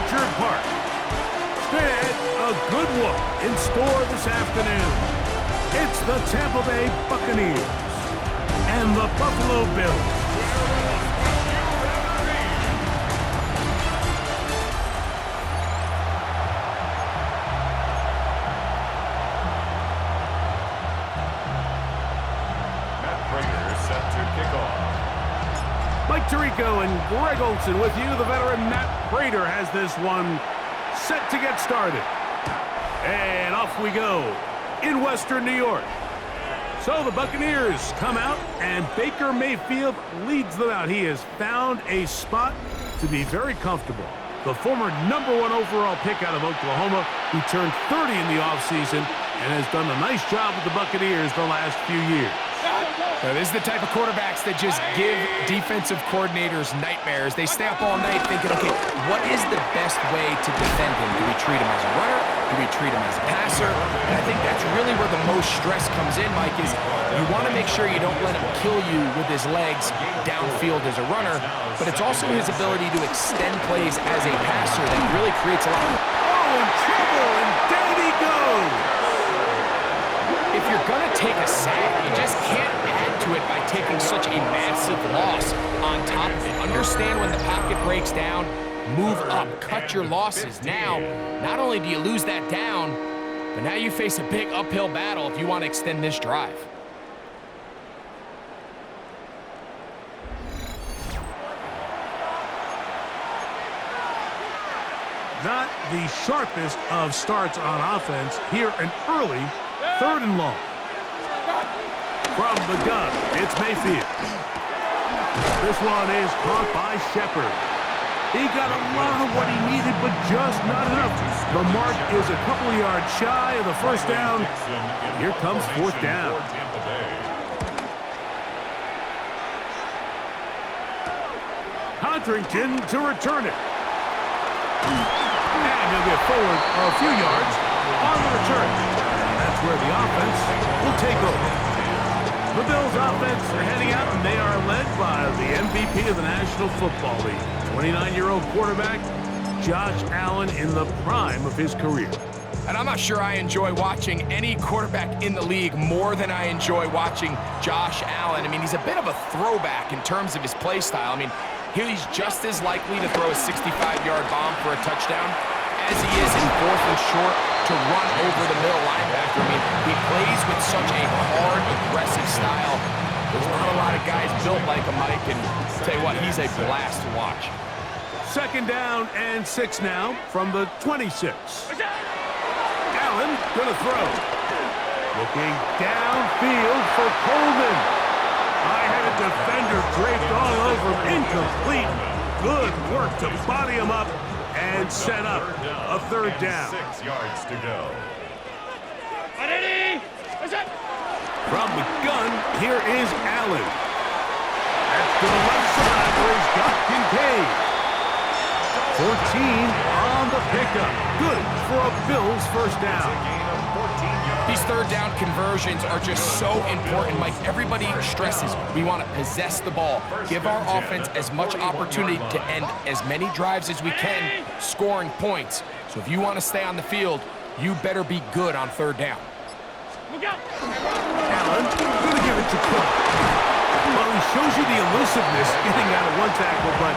Orchard Park. Instead, a good look in store this afternoon. It's the Tampa Bay Buccaneers and the Buffalo Bills. Mike Tirico and Greg Olson with you. The veteran Matt Prater has this one set to get started. And off we go in Western New York. So the Buccaneers come out, and Baker Mayfield leads them out. He has found a spot to be very comfortable. The former #1 overall pick out of Oklahoma, who turned 30 in the offseason and has done a nice job with the Buccaneers the last few years. So this is the type of quarterbacks that just give defensive coordinators nightmares. They stay up all night thinking, okay, what is the best way to defend him? Do we treat him as a runner? Do we treat him as a passer? And I think that's really where the most stress comes in, Mike, is you want to make sure you don't let him kill you with his legs downfield as a runner, but it's also his ability to extend plays as a passer that really creates a lot of... Oh, in trouble, and down he goes! If you're going to take a sack, you just can't add to it by taking such a massive loss on top of it. Understand when the pocket breaks down, move up, cut your losses. Now, not only do you lose that down, but now you face a big uphill battle if you want to extend this drive. Not the sharpest of starts on offense. Here, an early 3rd and long. From the gun, it's Mayfield. This one is caught by Shepard. He got a lot of what he needed, but just not enough. The mark is a couple of yards shy of the first down. Here comes 4th down. Codrington to return it. And he'll get forward a few yards on the return. That's where the offense will take over. The Bills offense are heading out, and they are led by the MVP of the National Football League, 29-year-old quarterback Josh Allen in the prime of his career. And I'm not sure I enjoy watching any quarterback in the league more than I enjoy watching Josh Allen. I mean, he's a bit of a throwback in terms of his play style. I mean, he's just as likely to throw a 65-yard bomb for a touchdown as he is in 4th and short to run over the middle linebacker. I mean, he plays with such a hard, aggressive style. There's not a lot of guys built like him, Mike, and I'll tell you what, he's a blast to watch. 2nd down and 6 now from the 26. Allen gonna throw. Looking downfield for Coleman. I had a defender draped all over him. Incomplete. Good work to body him up and set up a 3rd down. 6 yards to go. From the gun, here is Allen. That's to the left side where he's got Kincaid. 14 on the pickup. Good for a Bills 1st down. These 3rd down conversions are just so important, Mike. Everybody stresses we want to possess the ball, give our offense as much opportunity to end as many drives as we can, scoring points. So if you want to stay on the field, you better be good on 3rd down. Allen going to give it to Cook. Well, he shows you the elusiveness getting out of one tackle, but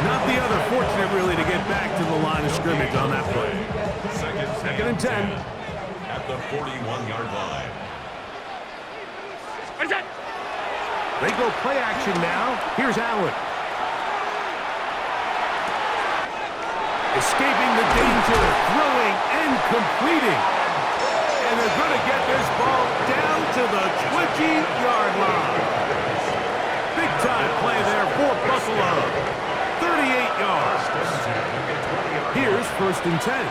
not the other. Fortunate, really, to get back to the line of scrimmage on that play. 2nd and 10. At the 41-yard line. They go play action now. Here's Allen. Escaping the danger, throwing and completing. And they're going to get this ball down to the 20-yard line. Big-time play there for Buffalo. 38 yards. Here's 1st and 10.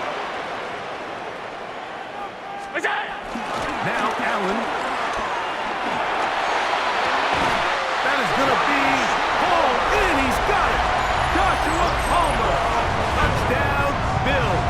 Now Allen. That is going to be hauled in. He's got it. Joshua Palmer. Touchdown, Bills.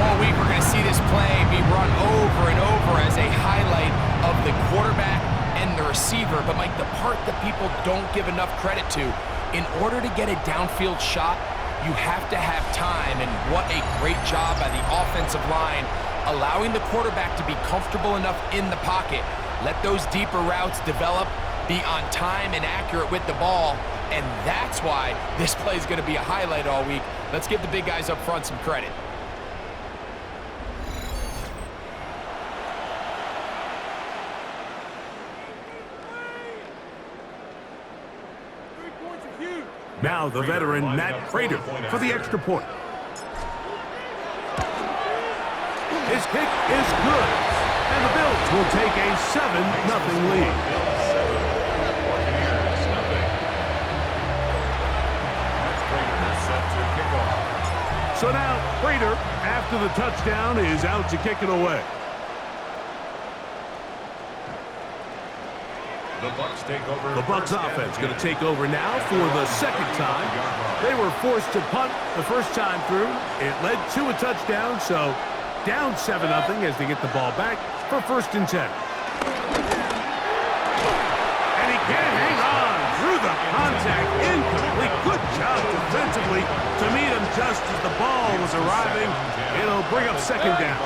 All week we're going to see this play be run over and over as a highlight of the quarterback and the receiver. But, Mike, the part that people don't give enough credit to In order to get a downfield shot, you have to have time, and what a great job by the offensive line, allowing the quarterback to be comfortable enough in the pocket. Let those deeper routes develop, be on time and accurate with the ball, and that's why this play is going to be a highlight all week. Let's give the big guys up front some credit. Now the veteran Matt Prater for the extra point. His kick is good, and the Bills will take a 7-0 lead. So now Prater, after the touchdown, is out to kick it away. The Bucs offense going to take over now for the second time. They were forced to punt the first time through. It led to a touchdown, so down 7-0 as they get the ball back for 1st and 10. And he can't hang on through the contact. Incomplete. Good job defensively to meet him just as the ball was arriving. It'll bring up 2nd down.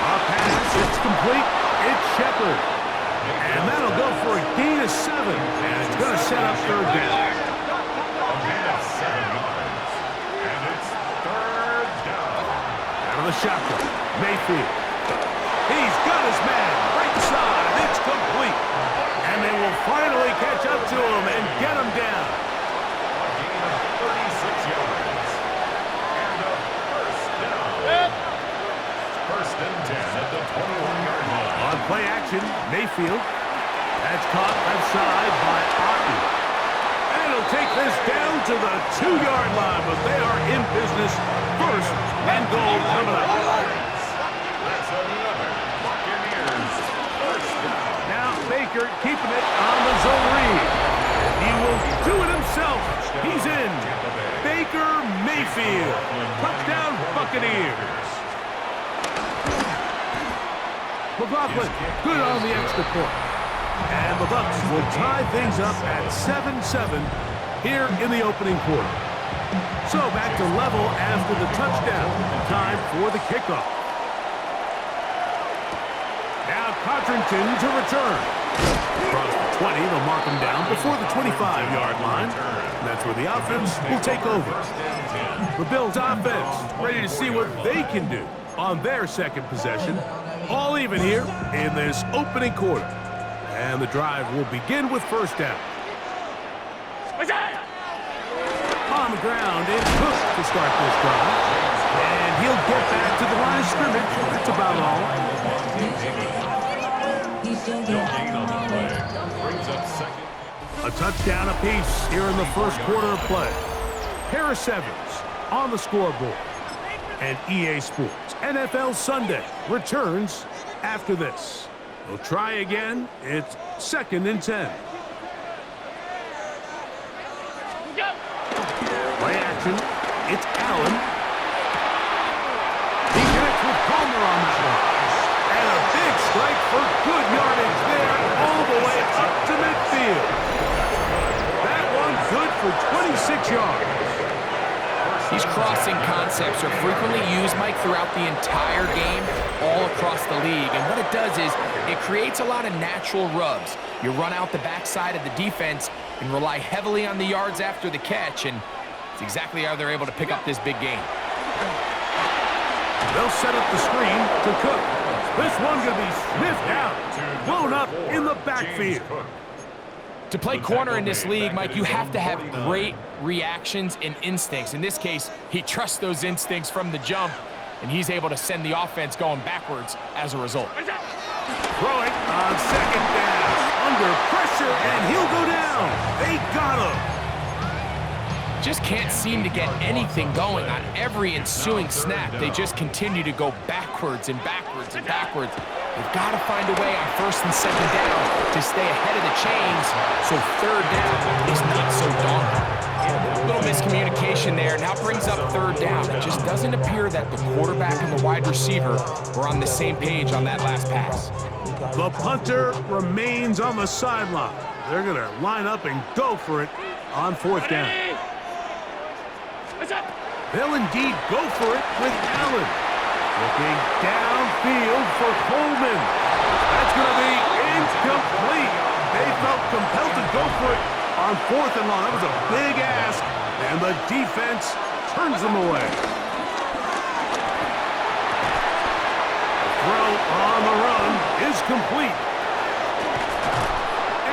A pass. It's complete. It's Shepard. And that'll go for a gain of 7. And it's going to set up 3rd down. A gain of 7 yards. And it's 3rd down. Out of the shotgun. Mayfield. He's got his man. Right side. It's complete. And they will finally catch up to him and get him down. A gain of 36 yards. And a 1st down. 1st and 10 at the 21-yard line. On play action, Mayfield. That's caught left side by Otten. And he'll take this down to the 2-yard line, but they are in business. 1st and goal coming up. That's another Buccaneers 1st down. Now Baker keeping it on the zone read. He will do it himself. He's in. Baker Mayfield. Touchdown Buccaneers. McLaughlin, good on the extra point. And the Bucs will tie things up at 7-7 here in the opening quarter. So back to level after the touchdown. Time for the kickoff. Now Codrington to return. Across the 20, they'll mark him down before the 25-yard line. And that's where the offense will take over. The Bills offense ready to see what they can do on their second possession. All even here in this opening quarter. And the drive will begin with 1st down. On the ground, it's Cook to start this drive. And he'll get back to the line of scrimmage. That's about all. No gain on the play. Brings up 2nd. A touchdown apiece here in the first quarter of play. Harris Evans on the scoreboard. And EA Sports NFL Sunday returns after this. They'll try again. It's 2nd and 10. Play action. It's Allen. He connects with Palmer on that one. And a big strike for good yardage there all the way up to midfield. That one good for 26 yards. These crossing concepts are frequently used, Mike, throughout the entire game, all across the league. And what it does is it creates a lot of natural rubs. You run out the backside of the defense and rely heavily on the yards after the catch, and it's exactly how they're able to pick up this big game. They'll set up the screen to Cook. This one's going to be sniffed out, blown up in the backfield. To play corner in this league, Mike, you have to have great reactions and instincts. In this case, he trusts those instincts from the jump, and he's able to send the offense going backwards as a result. Throwing on 2nd down. Under pressure, and he'll go down. They got him. Just can't seem to get anything going on every ensuing snap. They just continue to go backwards and backwards and backwards. They've got to find a way on 1st and 2nd down to stay ahead of the chains, so 3rd down is not so daunting. A little miscommunication there. Now brings up 3rd down. It just doesn't appear that the quarterback and the wide receiver were on the same page on that last pass. The punter remains on the sideline. they're going to line up and go for it on fourth down. They'll indeed go for it with Allen. Looking downfield for Coleman. That's going to be incomplete. They felt compelled to go for it on fourth and long. That was a big ask, and the defense turns them away. The throw on the run is complete.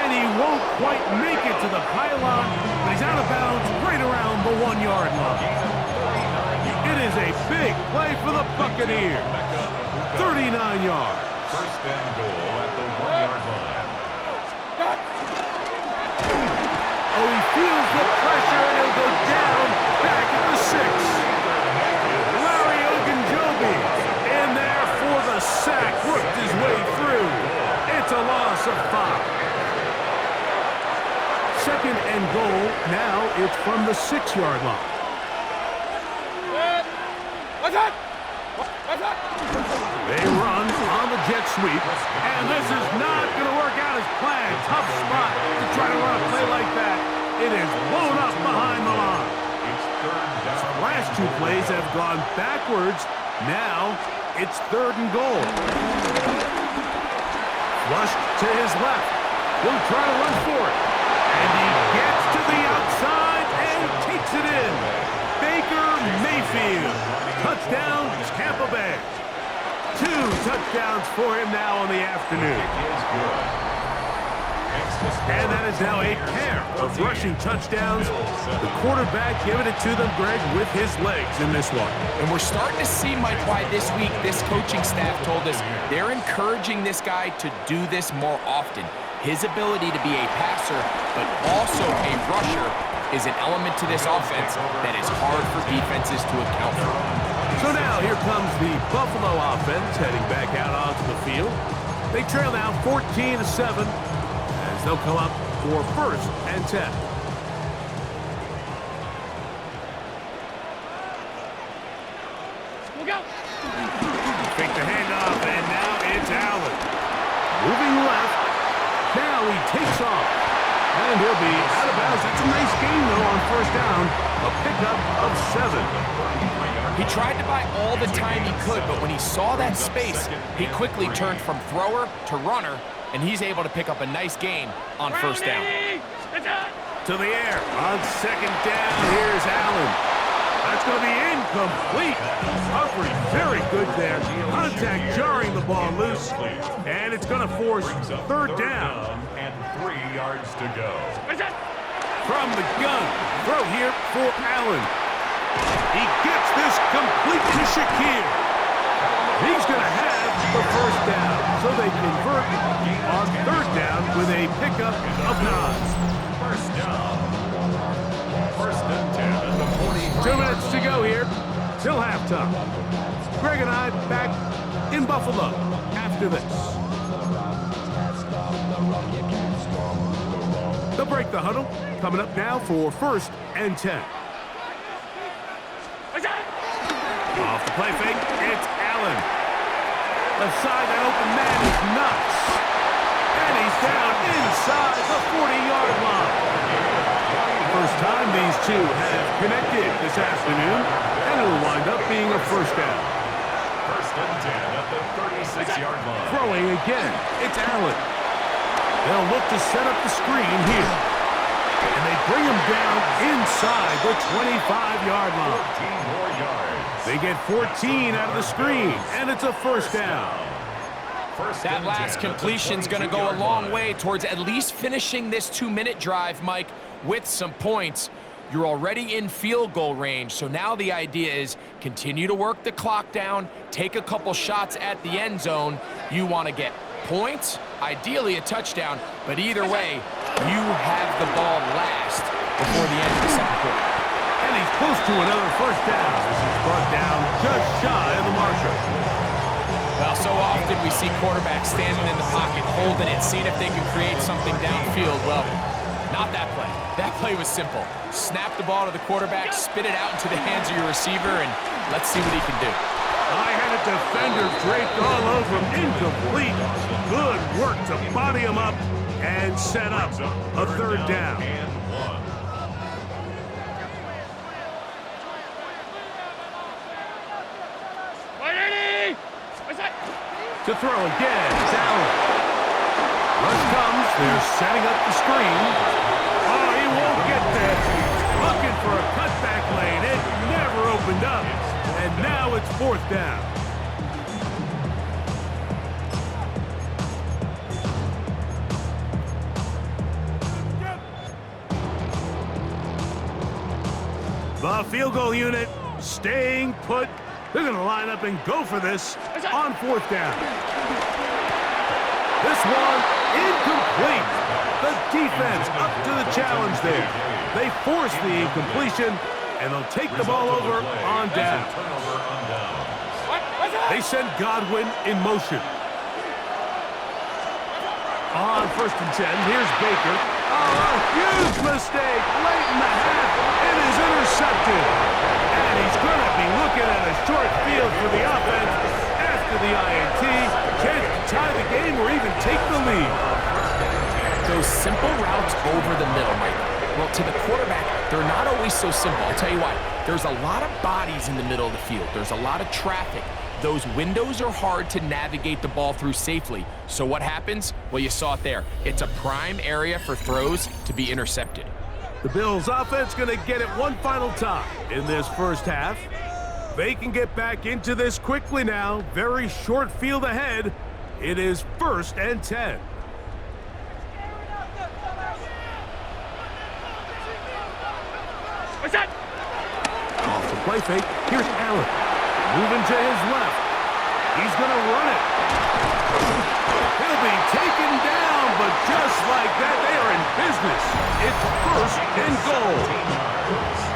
And he won't quite make it to the pylon, but he's out of bounds right around the 1-yard line. It is a big play for the Buccaneers. 39 yards. First and goal at the 1-yard line. Oh, he feels the pressure, and he'll go down back at the 6. Larry Ogunjobi in there for the sack, worked his way through. It's a loss of 5. Second and goal, now it's from the 6-yard line. They run on the jet sweep, and this is not going to work out as planned. Tough spot to try to run a play like that. It is blown up behind the line. The last 2 plays have gone backwards. Now it's 3rd and goal. Flushed to his left. He'll try to run for it. And he gets to the outside and takes it in. Baker Mayfield. Touchdown, Tampa Bay. 2 touchdowns for him now on the afternoon. And that is now a pair of rushing touchdowns. The quarterback giving it to them, Greg, with his legs in this one. And we're starting to see, Mike, why this week this coaching staff told us they're encouraging this guy to do this more often. His ability to be a passer, but also a rusher, is an element to this offense that is hard for defenses to account for. So now here comes the Buffalo offense heading back out onto the field. They trail now 14-7 as they'll come up for 1st and 10. We'll go. Fake the handoff, and now it's Allen. Moving left. Now he takes off. And he'll be out of bounds. That's a nice gain, though, on 1st down. A pickup of 7. He tried to buy all the time he could, but when he saw that space, he quickly turned from thrower to runner, and he's able to pick up a nice gain on 1st down. To the air. On 2nd down, here's Allen. That's going to be incomplete. Coverage very good there. Contact jarring the ball loose. And it's going to force 3rd down. And 3 yards to go. From the gun. Throw here for Allen. He gets this complete to Shakir. He's going to have the 1st down. So they convert on 3rd down with a pickup of 9. 1st down. 1st and 10 at the 40. 2 minutes to go here till halftime. Greg and I back in Buffalo after this. They'll break the huddle. Coming up now for 1st and 10. Off the play fake, it's Allen. Left side, that open man is nuts. And he's down inside the 40-yard line. First time these two have connected this afternoon, and it'll wind up being a 1st down. 1st and 10 at the 36-yard line. Throwing again, it's Allen. They'll look to set up the screen here. And they bring him down inside the 25-yard line. 14 more yards. They get 14 out of the screen, and it's a 1st down. That last completion's going to go a long way towards at least finishing this 2-minute drive, Mike, with some points. You're already in field goal range, so now the idea is continue to work the clock down, take a couple shots at the end zone. You want to get points, ideally a touchdown, but either way, you have the ball last before the end of the 2nd quarter. And he's close to another 1st down. This is brought down just shy of the marker. Well, so often we see quarterbacks standing in the pocket, holding it, seeing if they can create something downfield. Well, not that play. That play was simple. Snap the ball to the quarterback, spit it out into the hands of your receiver, and let's see what he can do. I had a defender draped all over him, incomplete. Good work to body him up and set up a third down. And 1. To throw again, it's Allen. Rush comes, they're setting up the screen. Oh, he won't get there. Looking for a cutback lane. It never opened up. And now it's fourth down. The field goal unit staying put. They're going to line up and go for this on fourth down. This one incomplete. The defense up to the challenge there. They force the incompletion, and they'll take the ball over on down. They send Godwin in motion. On 1st and 10, here's Baker. Oh, a huge mistake late in the half. It is intercepted. And he's going to be looking at a short field for the offense after the INT. Chance to tie the game or even take the lead. Those simple routes over the middle, Mike. Well, to the quarterback, they're not always so simple. I'll tell you why. There's a lot of bodies in the middle of the field. There's a lot of traffic. Those windows are hard to navigate the ball through safely. So what happens? Well, you saw it there. It's a prime area for throws to be intercepted. The Bills offense going to get it one final time in this first half. They can get back into this quickly now. Very short field ahead. It is 1st and 10. What's that? Off the play fake. Here's Allen. Moving to his left. He's going to run it. He'll be taken down, but just like that, they are in business. It's 1st and goal.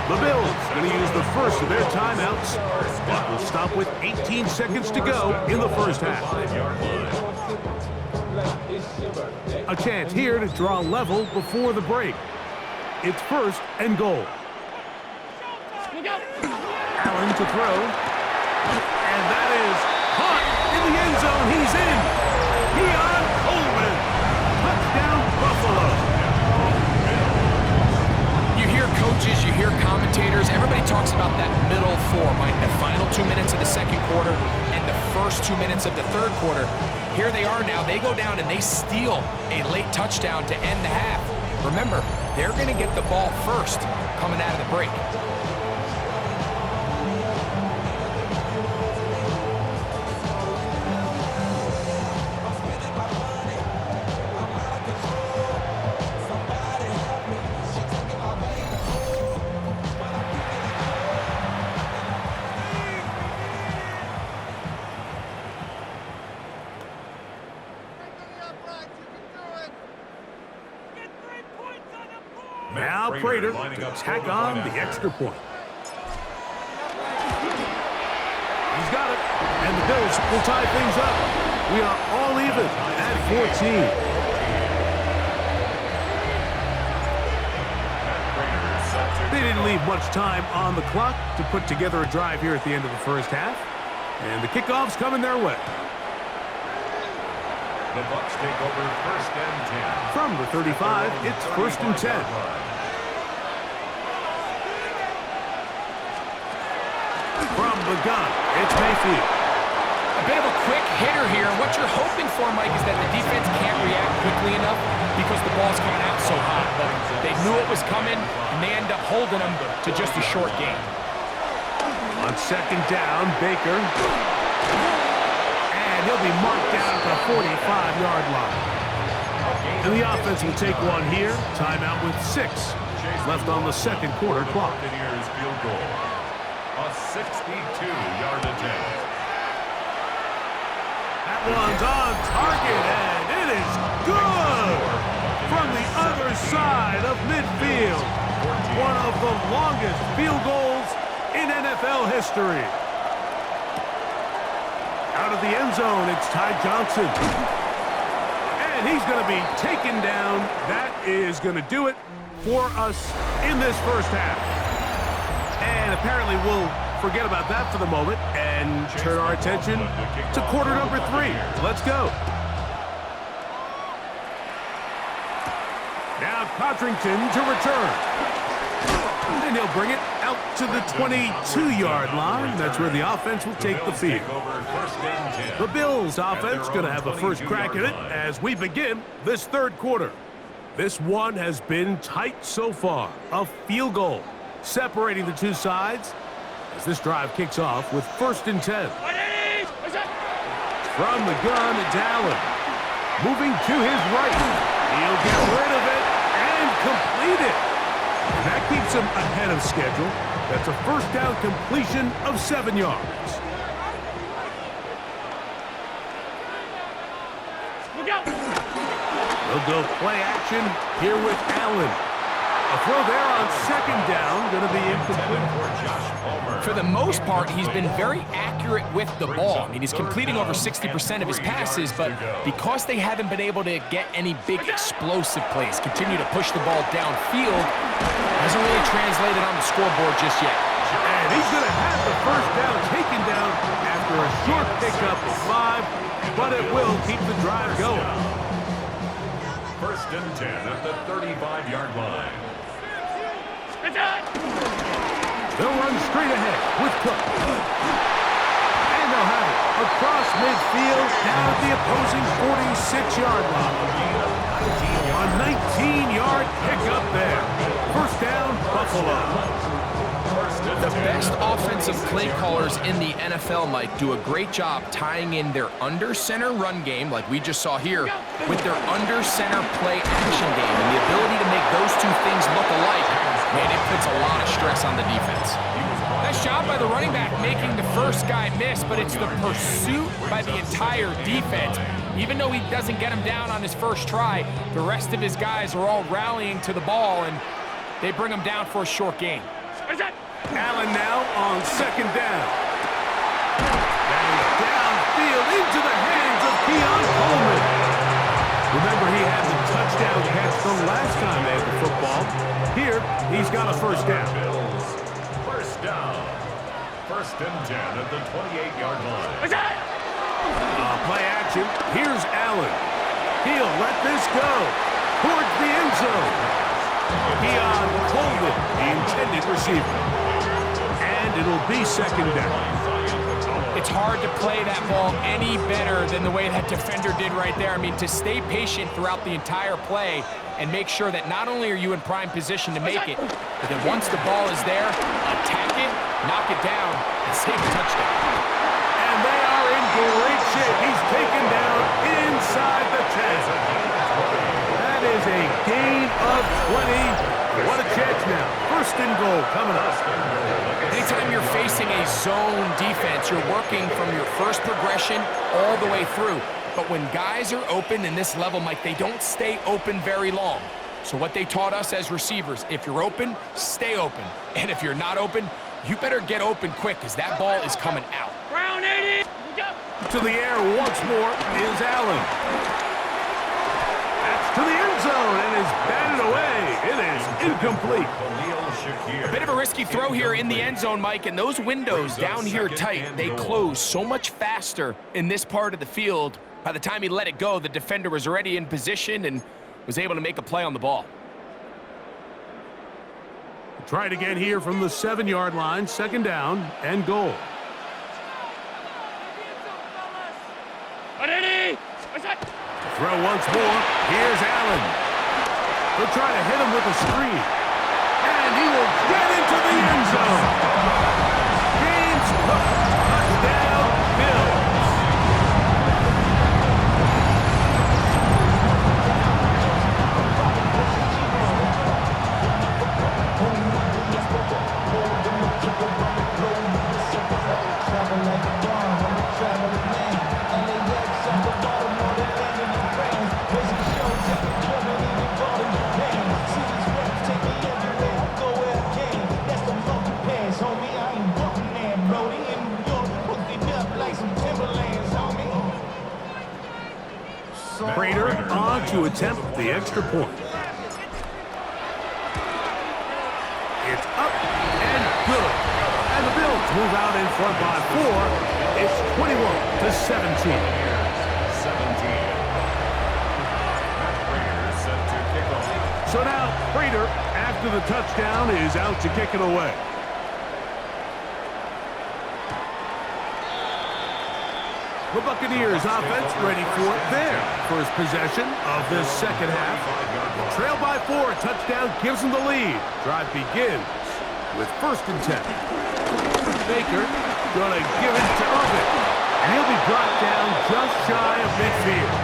The Bills going to use the first of their timeouts. Clock will stop with 18 seconds to go in the first half. A chance here to draw level before the break. It's 1st and goal. Allen to throw. And that is caught in the end zone. He's in. Keon Coleman. Touchdown, Buffalo. You hear coaches, you hear commentators, everybody talks about that middle four, Mike, the final 2 minutes of the second quarter and the first 2 minutes of the third quarter. Here they are now. They go down and they steal a late touchdown to end the half. Remember, they're going to get the ball first coming out of the break. Now Prater to tack on the extra point. He's got it, and the Bills will tie things up. We are all even at 14. They didn't leave much time on the clock to put together a drive here at the end of the first half, and the kickoff's coming their way. The Bucs take over 1st and 10. From the 35, it's 1st and 10. From the gun, it's Mayfield. A bit of a quick hitter here. What you're hoping for, Mike, is that the defense can't react quickly enough because the ball's coming out so hot. But they knew it was coming, and they end up holding them to just a short game. On 2nd down, Baker. And he'll be marked down at the 45-yard line. And the offense will take one here. Timeout with 6 left on the second quarter clock. Buccaneers field goal. A 62-yard attempt. That one's on target, and it is good from the other side of midfield. One of the longest field goals in NFL history. Out of the end zone, it's Ty Johnson. And he's going to be taken down. That is going to do it for us in this first half. And apparently we'll forget about that for the moment and turn our attention to quarter number 3. Let's go. Now Codrington to return. And he'll bring it out to the 22-yard line. That's where the offense will take the field. The Bills offense going to have a first crack at it as we begin this third quarter. This one has been tight so far. A field goal separating the two sides as this drive kicks off with 1st and 10. From the gun, it's Allen. Moving to his right. He'll get rid of it and complete it. And that keeps him ahead of schedule. That's a first down completion of 7 yards. Look out! They'll go play action here with Allen. A throw there on 2nd down, going to be incomplete. For the most part, he's been very accurate with the ball. I mean, he's completing over 60% of his passes, but because they haven't been able to get any big explosive plays, continue to push the ball downfield, hasn't really translated on the scoreboard just yet. And he's going to have the first down taken down after a short pickup of 5, but it will keep the drive going. 1st and 10 at the 35-yard line. They'll run straight ahead with Cook. And they'll have it across midfield down at the opposing 46-yard line. A 19-yard pickup there. First down, Buffalo. The best offensive play callers in the NFL, Mike, do a great job tying in their under-center run game, like we just saw here, with their under-center play action game. And the ability to make those two things look alike, man, it puts a lot of stress on the defense. Nice job by the running back making the first guy miss, but it's the pursuit by the entire defense. Even though he doesn't get him down on his first try, the rest of his guys are all rallying to the ball, and they bring him down for a short gain. Allen now on 2nd down. That is downfield into the hands of Keon Coleman. Remember, he had the touchdown catch from last time they had the football. Here, he's got a first down. First down. 1st and 10 at the 28-yard line. Play action. Here's Allen. He'll let this go towards the end zone. Keon Coleman, the intended receiver. And it'll be 2nd down. It's hard to play that ball any better than the way that defender did right there. I mean, to stay patient throughout the entire play and make sure that not only are you in prime position to make it, but then once the ball is there, attack it, knock it down, and save a touchdown. And they are in great shape. He's taken down inside the 10. That is a gain of 20. What a chance now. 1st and goal coming up. Anytime you're facing a zone defense, you're working from your first progression all the way through. But when guys are open in this level, Mike, they don't stay open very long. So what they taught us as receivers, if you're open, stay open. And if you're not open, you better get open quick because that ball is coming out. Round 80. To the air once more is Allen. That's to the end zone and is batted away. It is incomplete. A bit of a risky throw here in the end zone, Mike, and those windows down here tight, they close so much faster in this part of the field. By the time he let it go, the defender was already in position and was able to make a play on the ball. Try it again here from the 7-yard line, 2nd down and goal. Throw once more. Here's Allen. They'll try to hit him with a screen. And he will get into the end zone. James Cook, touchdown, Bills. Prater on to attempt the extra point. It's up and good. And the Bills move out in front by 4. It's 21-17. 17. So now Prater, after the touchdown, is out to kick it away. The Buccaneers offense ready for their first possession of this second half. Trail by 4, touchdown gives them the lead. Drive begins with 1st and 10. Baker gonna give it to Irvin, and he'll be brought down just shy of midfield.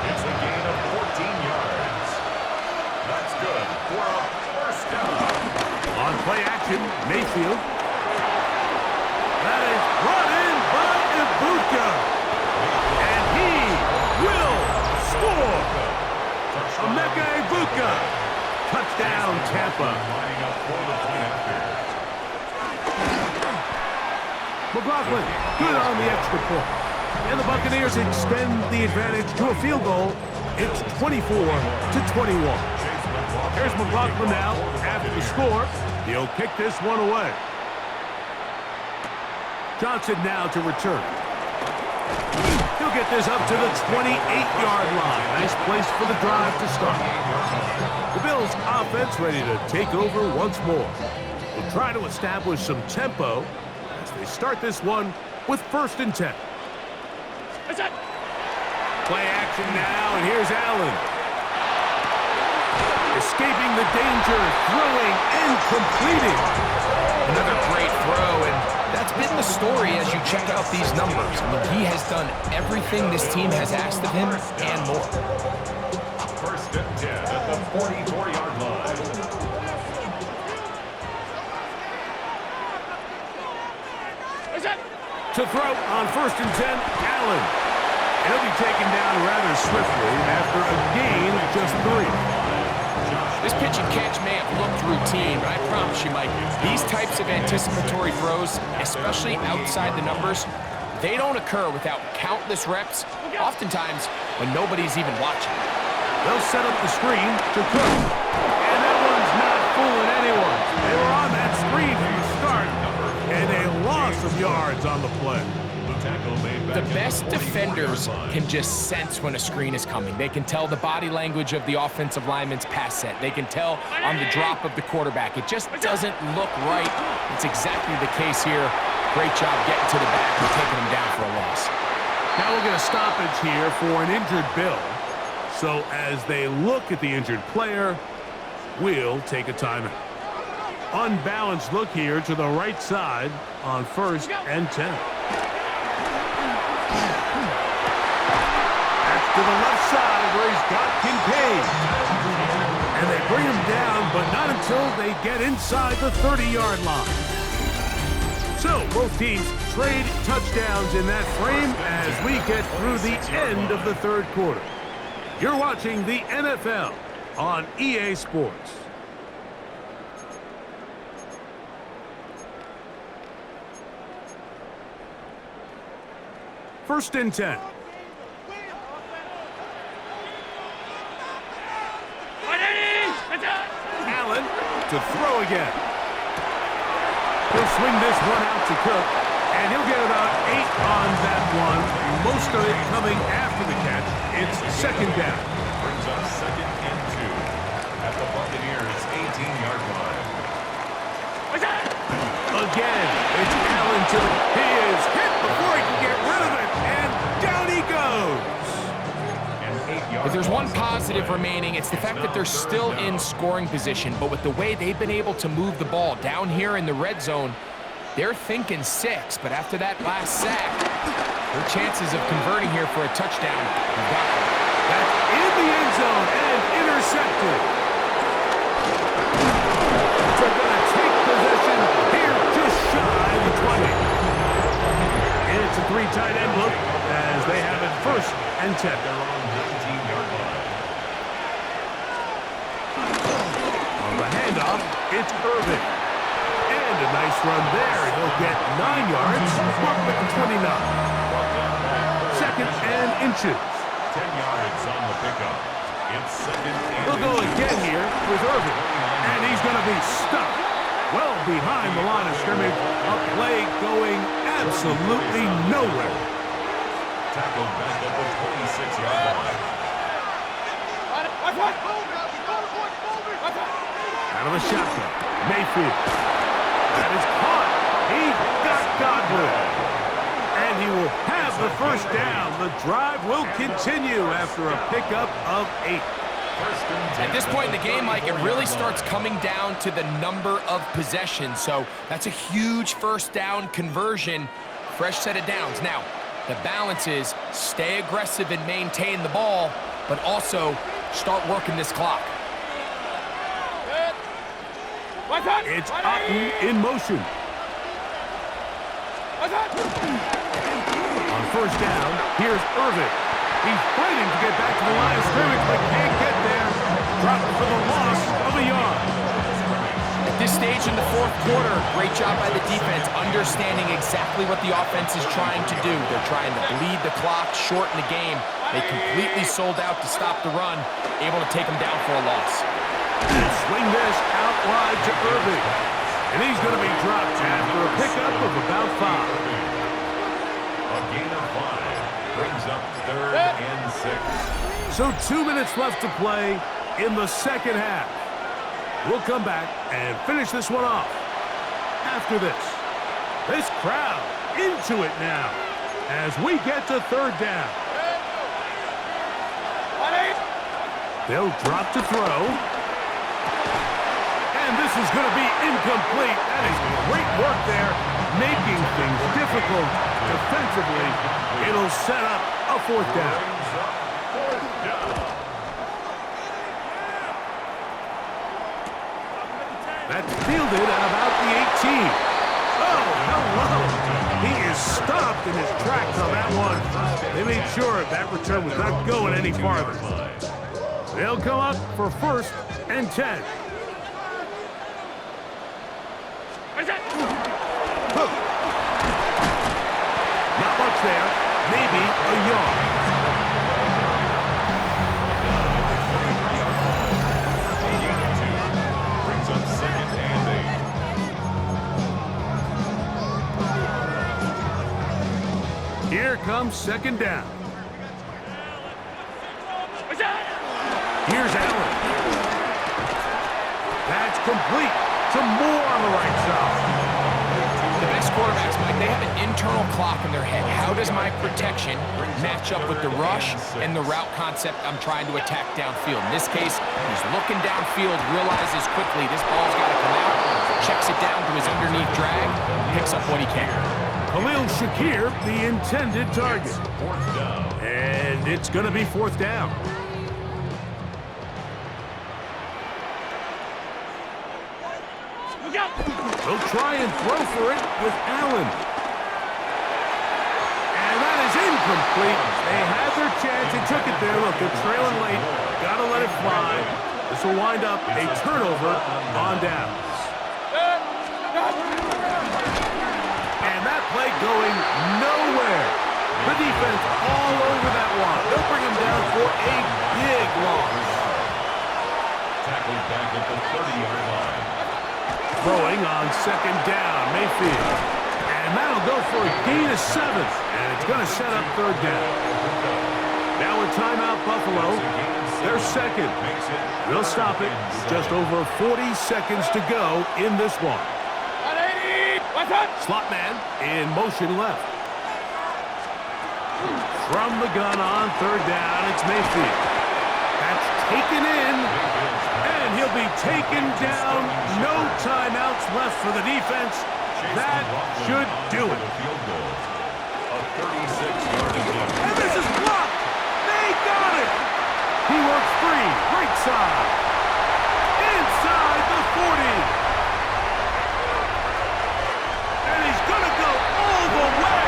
It's a gain of 14 yards. That's good for a first down. On play action, Mayfield. That is brought in by Ibuka. And he will score. Emeka Ibuka. Touchdown, Tampa. Lining up for the point after. McLaughlin, good on the extra point. And the Buccaneers extend the advantage to a field goal. It's 24-21. Here's McLaughlin now. After the score, he'll kick this one away. Johnson now to return. He'll get this up to the 28-yard line. Nice place for the drive to start. The Bills offense ready to take over once more. We'll try to establish some tempo as they start this one with 1st and 10. Play action now, and here's Allen. Escaping the danger, throwing and completing. Another great throw, and that's been the story as you check out these numbers. I mean, he has done everything this team has asked of him and more. 1st and 10 at the 44-yard line. To throw on 1st and 10, Allen. And he'll be taken down rather swiftly after a gain of just 3. This pitch and catch may have looked routine, but I promise you, Mike, these types of anticipatory throws, especially outside the numbers, they don't occur without countless reps, oftentimes when nobody's even watching. They'll set up the screen to Cook. And that one's not fooling anyone. They were on that screen from the start, and a loss of yards on the play. The best defenders can just sense when a screen is coming. They can tell the body language of the offensive lineman's pass set. They can tell on the drop of the quarterback. It just doesn't look right. It's exactly the case here. Great job getting to the back and taking him down for a loss. Now we'll get a stoppage here for an injured Bill. So as they look at the injured player, we'll take a timeout. Unbalanced look here to the right side on 1st and 10. To the left side where he's got Kincaid. And they bring him down, but not until they get inside the 30-yard line. So both teams trade touchdowns in that frame as we get through the end of the 3rd quarter. You're watching the NFL on EA Sports. First and 10. Allen to throw again. He'll swing this one out to Cook, and he'll get about 8 on that one. Most of it coming after the catch. It's 2nd down. Brings up 2nd and 2 at the Buccaneers' 18-yard line. Again, it's Allen to the... He is hit before he can get rid of it, and down he goes. If there's one positive remaining, it's the fact that they're still in scoring position, but with the way they've been able to move the ball down here in the red zone, they're thinking 6, but after that last sack, their chances of converting here for a touchdown have got them. That's in the end zone and intercepted. They're going to take possession here just shy of the 20. It's a 3 tight end look as they have it 1st and 10. Handoff, it's Irvin. And a nice run there. He'll get 9 yards, marked with the 29. 2nd and inches. 10 yards on the pickup. It's 2nd and He'll go again here with Irvin. And he's going to be stuck well behind the line of scrimmage. A play going absolutely nowhere. Tackled back at the 26-yard line. Out of the shotgun. Mayfield. That is caught. He got Godwin. And he will have the first down. The drive will continue after a pickup of 8. At this point in the game, Mike, it really starts coming down to the number of possessions. So that's a huge first down conversion. Fresh set of downs. Now, the balance is stay aggressive and maintain the ball, but also start working this clock. It's Otten in motion. On first down, here's Irvin. He's fighting to get back to the line of scrimmage, but can't get there. Dropped for the loss of a yard. At this stage in the fourth quarter, great job by the defense, understanding exactly what the offense is trying to do. They're trying to bleed the clock, shorten the game. They completely sold out to stop the run, able to take them down for a loss. Swing this out wide to Irvin. And he's going to be dropped after a pickup of about 5. A gain of 5 brings up 3rd and 6. So 2 minutes left to play in the second half. We'll come back and finish this one off. After this crowd into it now as we get to 3rd down. They'll drop to throw. And this is going to be incomplete. That is great work there, making things difficult defensively. It'll set up a 4th down. That's fielded at about the 18. Oh, hello. He is stopped in his tracks on that one. They made sure that return was not going any farther. They'll come up for 1st and 10. Not much there. Maybe a yard. Brings up 2nd and 8. Here comes 2nd down. Here's Allen. That's complete to Moore on the right side. The best quarterbacks, Mike, they have an internal clock in their head. How does my protection match up with the rush and the route concept I'm trying to attack downfield? In this case, he's looking downfield, realizes quickly this ball's got to come out, checks it down to his underneath drag, picks up what he can. Khalil Shakir, the intended target. 4th down. And it's going to be 4th down. They'll try and throw for it with Allen. And that is incomplete. They had their chance. They took it there. Look, they're trailing late. Got to let it fly. This will wind up a turnover on downs. And that play going nowhere. The defense all over that one. They'll bring him down for a big loss. Tackled back at the 30-yard line. Throwing on 2nd down, Mayfield. And that'll go for a gain of 7. And it's going to set up 3rd down. Now a timeout, Buffalo. They're 2nd. They'll stop it with just over 40 seconds to go in this one. Slot man in motion left. From the gun on 3rd down, it's Mayfield. That's taken in. And he'll be taken down. No timeouts left for the defense. That should do it. A 36-yard attempt. And this is blocked. They got it. He works free. Right side. Inside the 40. And he's going to go all the way.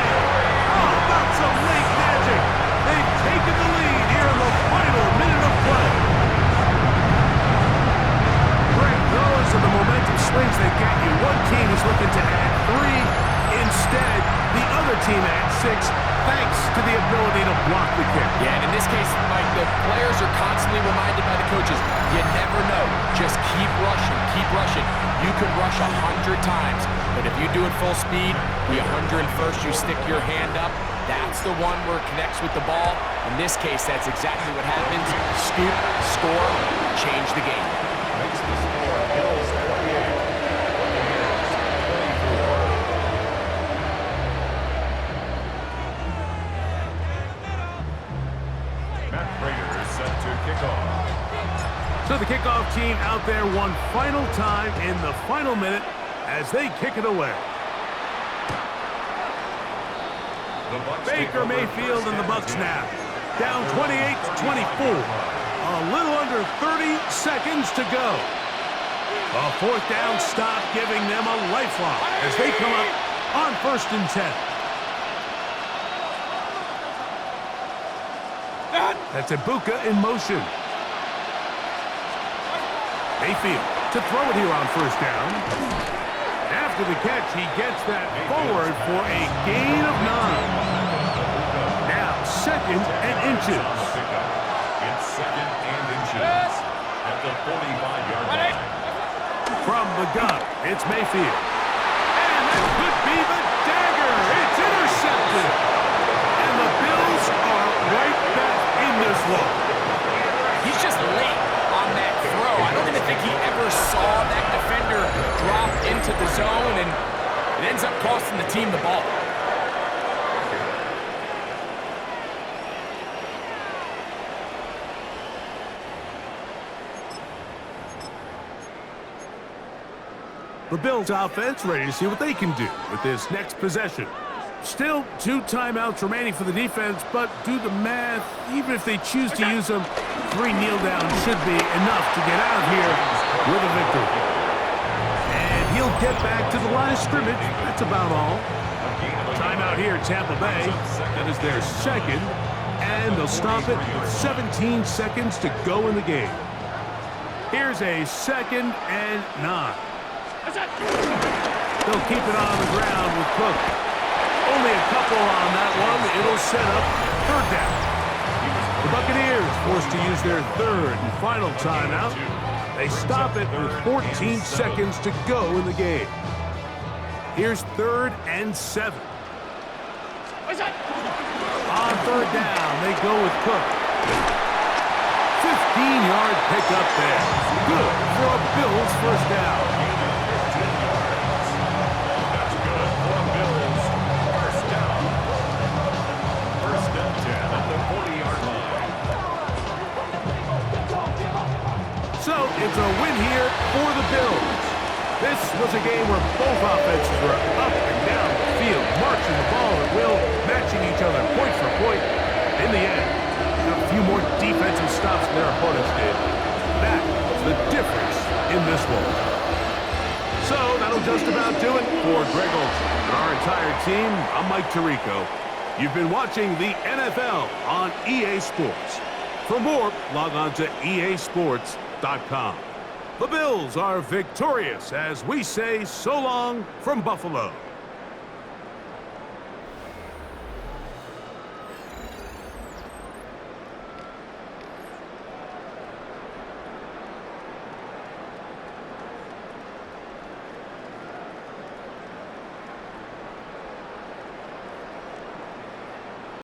How about some late magic? They've taken the lead here in the final minute of play. Great throws and the momentum swings they get you. One team is looking to add 3. Instead, the other team adds 6, thanks to the ability to block the kick. Yeah, and in this case, Mike, the players are constantly reminded by the coaches, you never know. Just keep rushing, keep rushing. You could rush 100 times, but if you do it full speed, the 101st, you stick your hand up. That's the one where it connects with the ball. In this case, that's exactly what happens. Scoop, score, change the game. Makes the score Bills kickoff. So the kickoff team out there one final time in the final minute as they kick it away. Baker Mayfield and the Bucs now. Down 28-24. A little under 30 seconds to go. A fourth down stop giving them a lifeline as they come up on 1st and 10. That's Ibuka in motion. Mayfield to throw it here on 1st down. After the catch, he gets that forward for a gain of 9. Now 2nd and inches. It's 2nd and inches at the 45-yard line. From the gun, it's Mayfield. And that could be the dagger. It's intercepted. And the Bills are right back in this one. He's just late on that throw. I don't even think he ever saw that defender drop into the zone, and it ends up costing the team the ball. The Bills offense ready to see what they can do with this next possession. Still 2 timeouts remaining for the defense, but do the math. Even if they choose to use them, 3 kneel downs should be enough to get out of here with a victory. And he'll get back to the line of scrimmage. That's about all. Timeout here, Tampa Bay. That is their 2nd, and they'll stop it with 17 seconds to go in the game. Here's a 2nd and 9. They'll keep it on the ground with Cook. Only a couple on that one. It'll set up 3rd down. The Buccaneers forced to use their 3rd and final timeout. They stop it with 14 seconds to go in the game. Here's 3rd and 7. On 3rd down, they go with Cook. 15-yard pickup there. Good for a Bills 1st down. So it's a win here for the Bills. This was a game where both offenses were up and down the field, marching the ball at will, matching each other point for point. In the end, a few more defensive stops than their opponents did. That was the difference in this one. So that'll just about do it for Greg Olsen and our entire team. I'm Mike Tirico. You've been watching the NFL on EA Sports. For more, log on to easports.com. The Bills are victorious as we say so long from Buffalo.